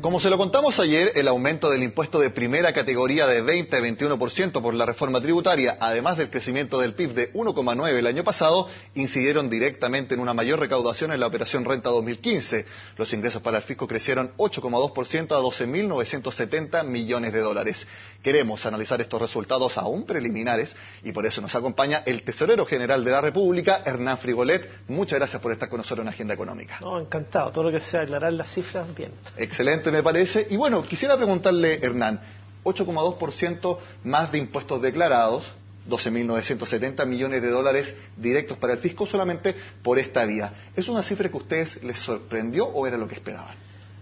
Como se lo contamos ayer, el aumento del impuesto de primera categoría de 20 a 21% por la reforma tributaria, además del crecimiento del PIB de 1,9 el año pasado, incidieron directamente en una mayor recaudación en la operación Renta 2015. Los ingresos para el fisco crecieron 8,2% a 12.970 millones de dólares. Queremos analizar estos resultados aún preliminares y por eso nos acompaña el tesorero general de la República, Hernán Frigolet. Muchas gracias por estar con nosotros en Agenda Económica. No, encantado. Todo lo que sea aclarar las cifras, bien. Excelente, me parece. Y bueno, quisiera preguntarle, Hernán, 8,2% más de impuestos declarados, 12.970 millones de dólares directos para el fisco solamente por esta vía. ¿Es una cifra que a ustedes les sorprendió o era lo que esperaban?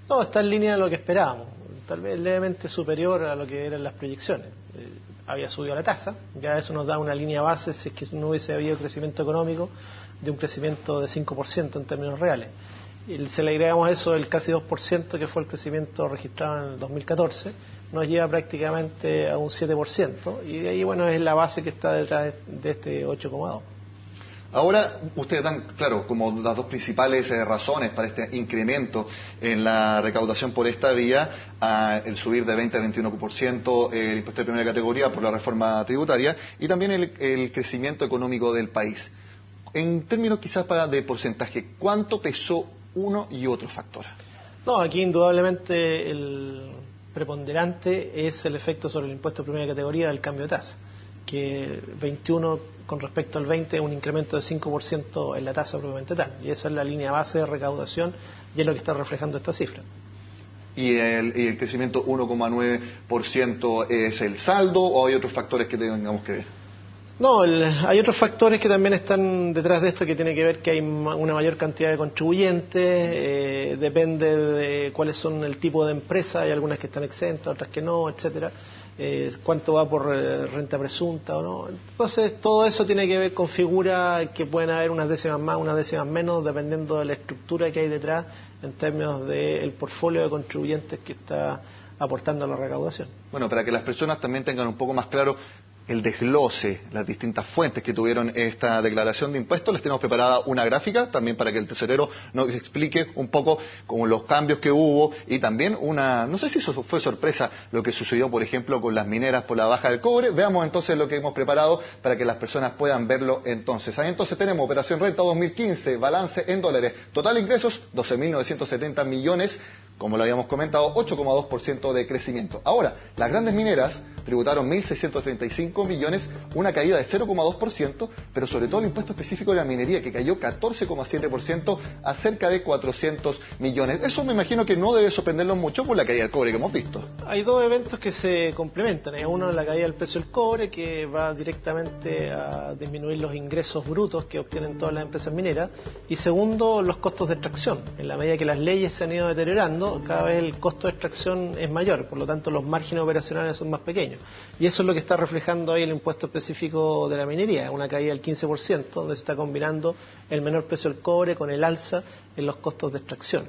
No, está en línea de lo que esperábamos, tal vez levemente superior a lo que eran las proyecciones. Había subido la tasa, ya eso nos da una línea base si es que no hubiese habido crecimiento económico, de un crecimiento de 5% en términos reales. Y se le agregamos a eso el casi 2% que fue el crecimiento registrado en el 2014, nos lleva prácticamente a un 7%, y de ahí, bueno, es la base que está detrás de este 8,2%. Ahora, ustedes dan, claro, como las dos principales razones para este incremento en la recaudación por esta vía, el subir de 20 a 21% el impuesto de primera categoría por la reforma tributaria y también el crecimiento económico del país. En términos quizás de porcentaje, ¿cuánto pesó uno y otro factor? No, aquí indudablemente el preponderante es el efecto sobre el impuesto de primera categoría del cambio de tasa, que 21 con respecto al 20 es un incremento de 5% en la tasa propiamente tal, y esa es la línea base de recaudación y es lo que está reflejando esta cifra. ¿Y el crecimiento 1,9% es el saldo o hay otros factores que tengamos que ver? No, hay otros factores que también están detrás de esto, que tiene que ver que hay una mayor cantidad de contribuyentes, depende de cuáles son el tipo de empresa, hay algunas que están exentas, otras que no, etcétera. Cuánto va por renta presunta o no. Entonces, todo eso tiene que ver con figuras que pueden haber unas décimas más, unas décimas menos, dependiendo de la estructura que hay detrás en términos del portfolio de contribuyentes que está aportando a la recaudación. Bueno, para que las personas también tengan un poco más claro el desglose, las distintas fuentes que tuvieron esta declaración de impuestos, les tenemos preparada una gráfica también para que el tesorero nos explique un poco con los cambios que hubo y también no sé si eso fue sorpresa lo que sucedió, por ejemplo, con las mineras por la baja del cobre. Veamos entonces lo que hemos preparado para que las personas puedan verlo entonces. Ahí entonces tenemos Operación Renta 2015, balance en dólares, total ingresos 12.970 millones, como lo habíamos comentado, 8,2% de crecimiento. Ahora, las grandes mineras tributaron 1.635 millones, una caída de 0,2%, pero sobre todo el impuesto específico de la minería, que cayó 14,7% a cerca de 400 millones. Eso me imagino que no debe sorprenderlos mucho por la caída del cobre que hemos visto. Hay dos eventos que se complementan. Uno, la caída del precio del cobre, que va directamente a disminuir los ingresos brutos que obtienen todas las empresas mineras. Y segundo, los costos de extracción. En la medida que las leyes se han ido deteriorando, cada vez el costo de extracción es mayor, por lo tanto los márgenes operacionales son más pequeños. Y eso es lo que está reflejando ahí el impuesto específico de la minería, una caída del 15%, donde se está combinando el menor precio del cobre con el alza en los costos de extracción.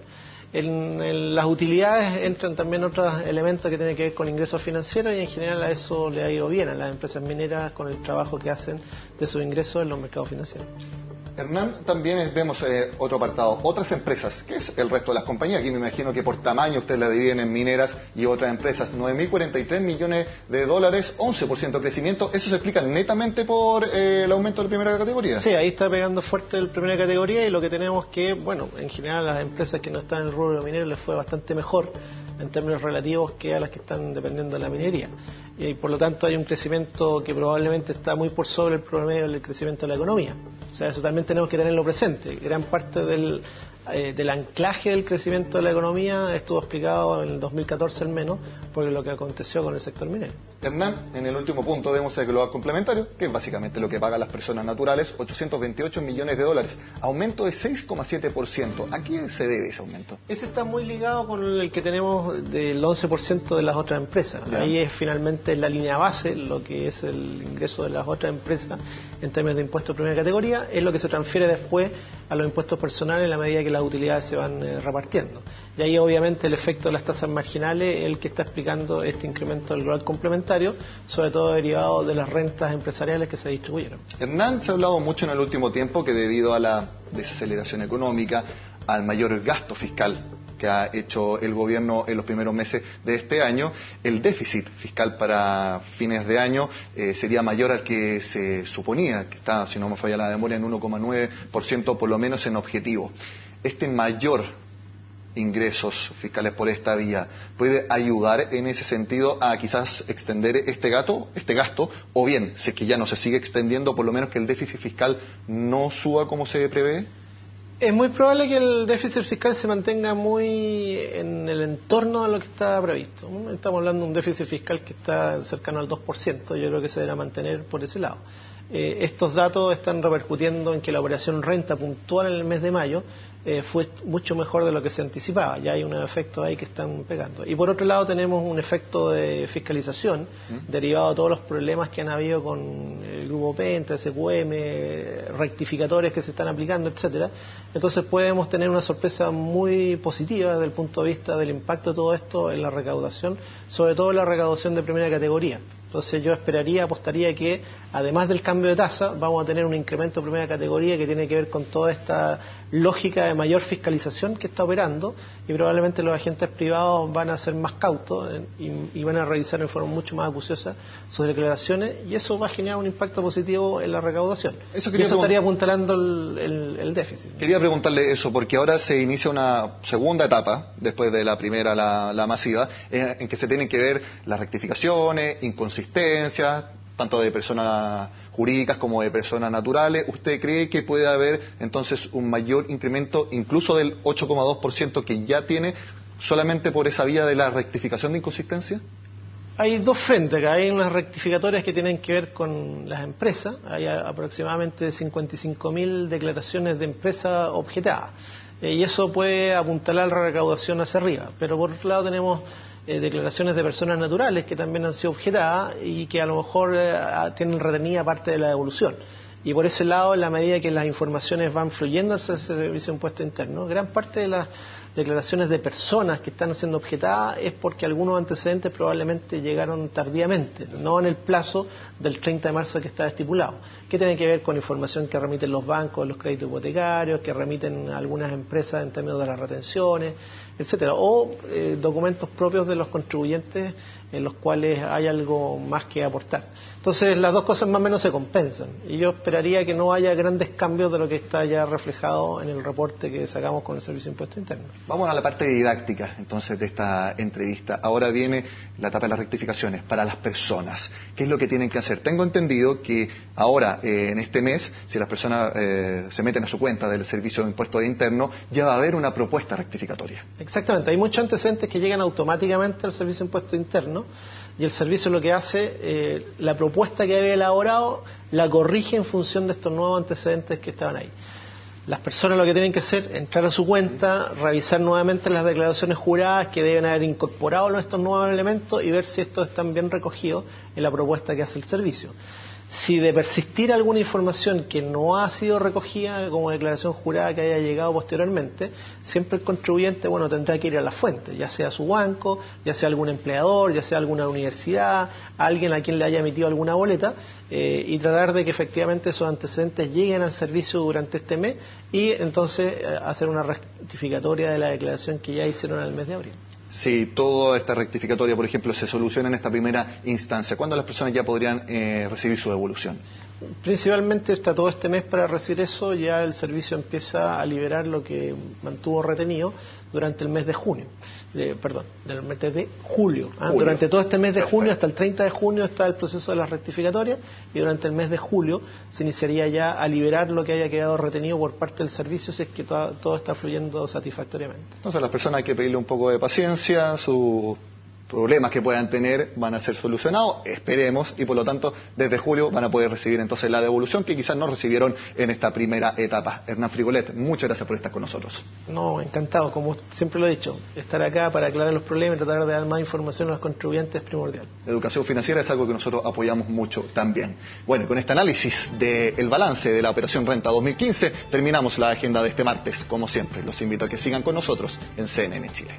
En las utilidades entran también otros elementos que tienen que ver con ingresos financieros y en general a eso le ha ido bien a las empresas mineras con el trabajo que hacen de sus ingresos en los mercados financieros. Hernán, también vemos otro apartado, otras empresas, ¿qué es el resto de las compañías? Aquí me imagino que por tamaño ustedes la dividen en mineras y otras empresas. 9.043 millones de dólares, 11% de crecimiento. ¿Eso se explica netamente por el aumento de primera categoría? Sí, ahí está pegando fuerte el primera categoría y lo que tenemos que, bueno, en general a las empresas que no están en el rubro minero les fue bastante mejor en términos relativos que a las que están dependiendo de la minería. Y por lo tanto hay un crecimiento que probablemente está muy por sobre el promedio del crecimiento de la economía. O sea, eso también tenemos que tenerlo presente. Gran parte del anclaje del crecimiento de la economía estuvo explicado en el 2014 al menos por lo que aconteció con el sector minero. Hernán, en el último punto vemos el global complementario, que es básicamente lo que pagan las personas naturales, 828 millones de dólares, aumento de 6,7%. ¿A qué se debe ese aumento? Ese está muy ligado con el que tenemos del 11% de las otras empresas. Ya. Ahí es finalmente la línea base, lo que es el ingreso de las otras empresas en términos de impuestos de primera categoría, es lo que se transfiere después a los impuestos personales en la medida que las utilidades se van repartiendo. Y ahí obviamente el efecto de las tasas marginales es el que está explicando este incremento del global complementario, sobre todo derivado de las rentas empresariales que se distribuyeron. Hernán, se ha hablado mucho en el último tiempo que debido a la desaceleración económica, al mayor gasto fiscal que ha hecho el gobierno en los primeros meses de este año, el déficit fiscal para fines de año sería mayor al que se suponía, que está, si no me falla la memoria, en 1,9% por lo menos en objetivo. Este mayor ingresos fiscales por esta vía puede ayudar en ese sentido a quizás extender este gasto, o bien, si es que ya no se sigue extendiendo, por lo menos que el déficit fiscal no suba como se prevé? Es muy probable que el déficit fiscal se mantenga muy en el entorno de lo que está previsto. Estamos hablando de un déficit fiscal que está cercano al 2%, yo creo que se deberá mantener por ese lado. Estos datos están repercutiendo en que la operación renta puntual en el mes de mayo fue mucho mejor de lo que se anticipaba. Ya hay unos efectos ahí que están pegando. Y por otro lado tenemos un efecto de fiscalización derivado de todos los problemas que han habido con el Grupo Penta, SQM, rectificadores que se están aplicando, etcétera. Entonces podemos tener una sorpresa muy positiva desde el punto de vista del impacto de todo esto en la recaudación, sobre todo en la recaudación de primera categoría. Entonces yo apostaría que además del cambio de tasa vamos a tener un incremento de primera categoría que tiene que ver con toda esta lógica de mayor fiscalización que está operando, y probablemente los agentes privados van a ser más cautos y van a revisar en forma mucho más acuciosa sus declaraciones, y eso va a generar un impacto positivo en la recaudación. Eso estaría apuntalando el déficit. Quería preguntarle eso, porque ahora se inicia una segunda etapa, después de la primera, la masiva, en que se tienen que ver las rectificaciones, inconsistencias, tanto de personas jurídicas como de personas naturales. ¿Usted cree que puede haber entonces un mayor incremento, incluso del 8,2% que ya tiene, solamente por esa vía de la rectificación de inconsistencia? Hay dos frentes acá. Hay unas rectificatorias que tienen que ver con las empresas. Hay aproximadamente 55.000 declaraciones de empresas objetadas. Y eso puede apuntalar la recaudación hacia arriba. Pero por otro lado tenemos declaraciones de personas naturales que también han sido objetadas y que a lo mejor tienen retenida parte de la devolución. Y por ese lado, en la medida que las informaciones van fluyendo hacia el Servicio de Impuesto Interno, gran parte de las declaraciones de personas que están siendo objetadas es porque algunos antecedentes probablemente llegaron tardíamente, no en el plazo del 30 de marzo que está estipulado, que tiene que ver con información que remiten los bancos, los créditos hipotecarios, que remiten algunas empresas en términos de las retenciones, etcétera, o documentos propios de los contribuyentes en los cuales hay algo más que aportar. Entonces las dos cosas más o menos se compensan, y yo esperaría que no haya grandes cambios de lo que está ya reflejado en el reporte que sacamos con el Servicio de Impuesto Interno. Vamos a la parte didáctica entonces de esta entrevista. Ahora viene la etapa de las rectificaciones para las personas. ¿Qué es lo que tienen que hacer? Tengo entendido que ahora, en este mes, si las personas se meten a su cuenta del Servicio de Impuesto Interno, ya va a haber una propuesta rectificatoria. Exactamente, hay muchos antecedentes que llegan automáticamente al Servicio de Impuesto Interno, y el servicio lo que hace, la propuesta que había elaborado la corrige en función de estos nuevos antecedentes que estaban ahí. Las personas lo que tienen que hacer es entrar a su cuenta, revisar nuevamente las declaraciones juradas que deben haber incorporado estos nuevos elementos y ver si estos están bien recogidos en la propuesta que hace el servicio. Si de persistir alguna información que no ha sido recogida como declaración jurada que haya llegado posteriormente, siempre el contribuyente tendrá que ir a la fuente, ya sea su banco, ya sea algún empleador, ya sea alguna universidad, alguien a quien le haya emitido alguna boleta, y tratar de que efectivamente esos antecedentes lleguen al servicio durante este mes y entonces hacer una rectificatoria de la declaración que ya hicieron en el mes de abril. Si toda esta rectificatoria, por ejemplo, se soluciona en esta primera instancia, ¿cuándo las personas ya podrían recibir su devolución? Principalmente está todo este mes para recibir eso, ya el servicio empieza a liberar lo que mantuvo retenido durante el mes de junio, del mes de julio. Durante todo este mes de junio, hasta el 30 de junio está el proceso de las rectificatorias, y durante el mes de julio se iniciaría ya a liberar lo que haya quedado retenido por parte del servicio, si es que todo está fluyendo satisfactoriamente. Entonces a las personas hay que pedirle un poco de paciencia, sus problemas que puedan tener van a ser solucionados, esperemos, y por lo tanto desde julio van a poder recibir entonces la devolución que quizás no recibieron en esta primera etapa. Hernán Frigolet, muchas gracias por estar con nosotros. No, encantado, como siempre lo he dicho, estar acá para aclarar los problemas y tratar de dar más información a los contribuyentes es primordial. La educación financiera es algo que nosotros apoyamos mucho también. Bueno, y con este análisis del balance de la Operación Renta 2015 terminamos la agenda de este martes. Como siempre, los invito a que sigan con nosotros en CNN Chile.